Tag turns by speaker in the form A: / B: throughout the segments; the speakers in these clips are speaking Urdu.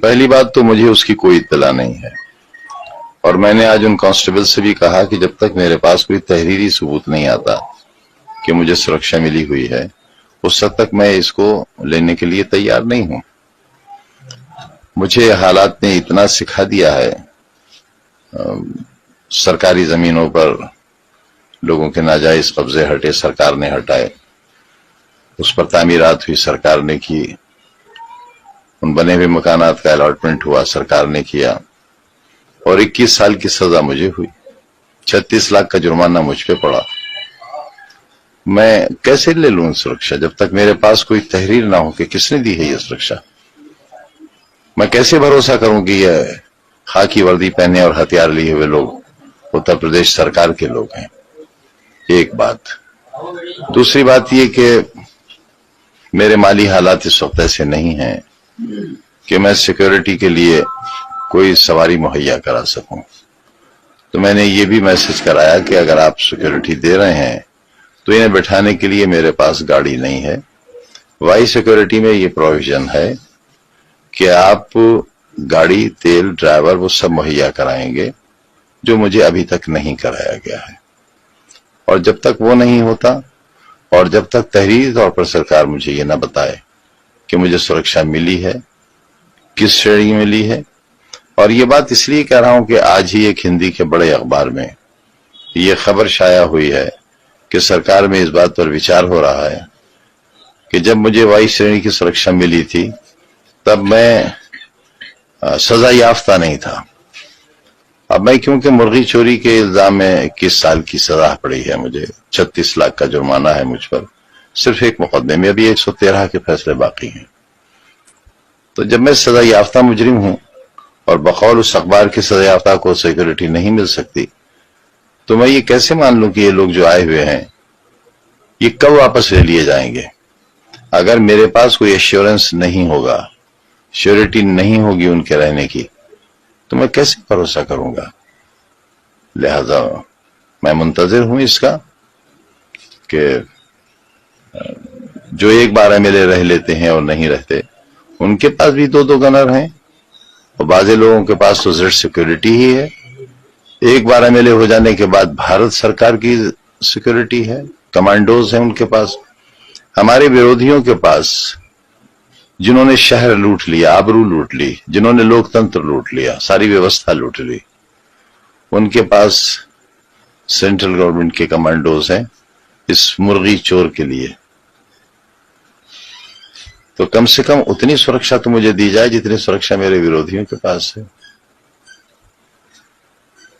A: پہلی بات تو مجھے اس کی کوئی اطلاع نہیں ہے، اور میں نے آج ان کانسٹیبل سے بھی کہا کہ جب تک میرے پاس کوئی تحریری ثبوت نہیں آتا کہ مجھے سرکشا ملی ہوئی ہے اس وقت تک میں اس کو لینے کے لیے تیار نہیں ہوں۔ مجھے حالات نے اتنا سکھا دیا ہے، سرکاری زمینوں پر لوگوں کے ناجائز قبضے ہٹے، سرکار نے ہٹائے، اس پر تعمیرات ہوئی، سرکار نے کی، ان بنے ہوئے مکانات کا الاٹمنٹ ہوا، سرکار نے کیا، اور 21 سال کی سزا مجھے ہوئی، 36 لاکھ کا جرمانہ مجھ پہ پڑا۔ میں کیسے لے لوں سرکشا جب تک میرے پاس کوئی تحریر نہ ہو کہ کس نے دی ہے یہ سرکشا؟ میں کیسے بھروسہ کروں کہ یہ خاکی وردی پہنے اور ہتھیار لیے ہوئے لوگ اتر پردیش سرکار کے لوگ ہیں؟ ایک بات۔ دوسری بات یہ کہ میرے مالی حالات اس وقت ایسے نہیں ہیں کہ میں سیکیورٹی کے لیے کوئی سواری مہیا کرا سکوں، تو میں نے یہ بھی میسج کرایا کہ اگر آپ سیکیورٹی دے رہے ہیں تو انہیں بٹھانے کے لیے میرے پاس گاڑی نہیں ہے۔ وائی سیکیورٹی میں یہ پروویژن ہے کہ آپ گاڑی، تیل، ڈرائیور وہ سب مہیا کرائیں گے، جو مجھے ابھی تک نہیں کرایا گیا ہے، اور جب تک وہ نہیں ہوتا اور جب تک تحریری طور پر سرکار مجھے یہ نہ بتائے کہ مجھے سرکشا ملی ہے، کس شرح ملی ہے۔ اور یہ بات اس لیے کہہ رہا ہوں کہ آج ہی ایک ہندی کے بڑے اخبار میں یہ خبر شائع ہوئی ہے کہ سرکار میں اس بات پر وچار ہو رہا ہے کہ جب مجھے وائی شرح کی سرکشا ملی تھی تب میں سزا یافتہ نہیں تھا، اب میں کیونکہ مرغی چوری کے الزام میں 21 سال کی سزا پڑی ہے، مجھے 36 لاکھ کا جرمانہ ہے مجھ پر، صرف ایک مقدمے میں، ابھی 113 کے فیصلے باقی ہیں۔ تو جب میں سزا یافتہ مجرم ہوں اور بقول اس اخبار کی سزا یافتہ کو سیکیورٹی نہیں مل سکتی، تو میں یہ کیسے مان لوں کہ یہ لوگ جو آئے ہوئے ہیں یہ کب واپس لے لیے جائیں گے؟ اگر میرے پاس کوئی ایشورنس نہیں ہوگا، شیورٹی نہیں ہوگی ان کے رہنے کی، تو میں کیسے بھروسہ کروں گا؟ لہذا میں منتظر ہوں اس کا کہ جو ایک 12 میلے رہ لیتے ہیں اور نہیں رہتے، ان کے پاس بھی 2 گنر ہیں، اور بعض لوگوں کے پاس تو زیڈ سیکیورٹی ہی ہے۔ ایک 12 میلے ہو جانے کے بعد بھارت سرکار کی سیکیورٹی ہے، کمانڈوز ہیں ان کے پاس۔ ہمارے ورودھیوں کے پاس، جنہوں نے شہر لوٹ لیا، آبرو لوٹ لی، جنہوں نے لوکتنتر لوٹ لیا، ساری ویوستھا لوٹ لی، ان کے پاس سینٹرل گورنمنٹ کے کمانڈوز ہیں اس مرغی چور کے لیے۔ تو کم سے کم اتنی سرکشا تو مجھے دی جائے جتنی سرکشا میرے ورودھیوں کے پاس ہے۔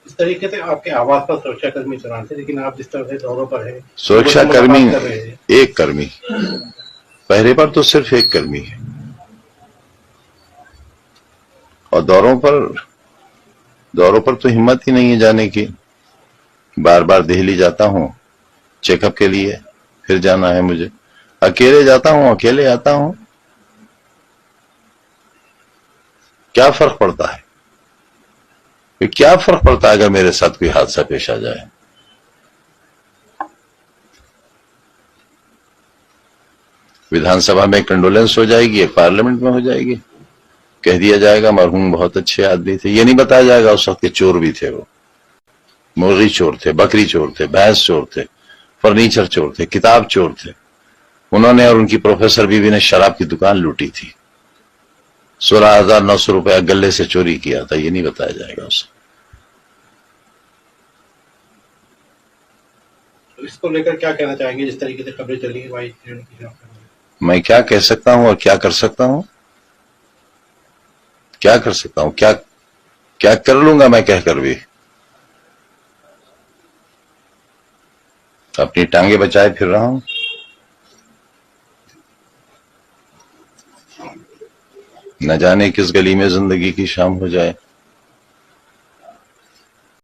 B: اس طریقے سے آپ کے آواز پر سرکشا کرمی چلان تھے، لیکن آپ جس طرح سے دوروں پر ہے،
A: سرکشا کرمی ایک کرمی، پہرے پر تو صرف ایک کرمی ہے، اور دوروں پر تو ہمت ہی نہیں ہے جانے کی۔ بار بار دہلی جاتا ہوں چیک اپ کے لیے، پھر جانا ہے مجھے، اکیلے جاتا ہوں، اکیلے آتا ہوں، کیا فرق پڑتا ہے؟ کیا فرق پڑتا ہے اگر میرے ساتھ کوئی حادثہ پیش آ جائے؟ ویدھان سبھا میں کنڈولنس ہو جائے گی، ایک پارلیمنٹ میں ہو جائے گی، کہہ دیا جائے گا مرحوم بہت اچھے آدمی تھے، یہ نہیں بتایا جائے گا اس وقت کے چور بھی تھے، وہ مرغی چور تھے، بکری چور تھے، بھینس چور تھے، فرنیچر چور تھے، کتاب چور تھے، انہوں نے اور ان کی پروفیسر بیوی نے شراب کی دکان لوٹی تھی، 16,900 روپیہ گلے سے چوری کیا تھا، یہ نہیں بتایا جائے گا اسے۔
B: اس کو لے کر کیا کہنا چاہیں گے؟ جس طریقے سے خبریں چلی ہیں وائی شرح کی خلاف،
A: میں کیا کہہ سکتا ہوں اور کیا کر سکتا ہوں؟ کیا کر سکتا ہوں؟ کیا کر لوں گا میں کہہ کر بھی؟ اپنی ٹانگیں بچائے پھر رہا ہوں۔ نہ جانے کس گلی میں زندگی کی شام ہو جائے۔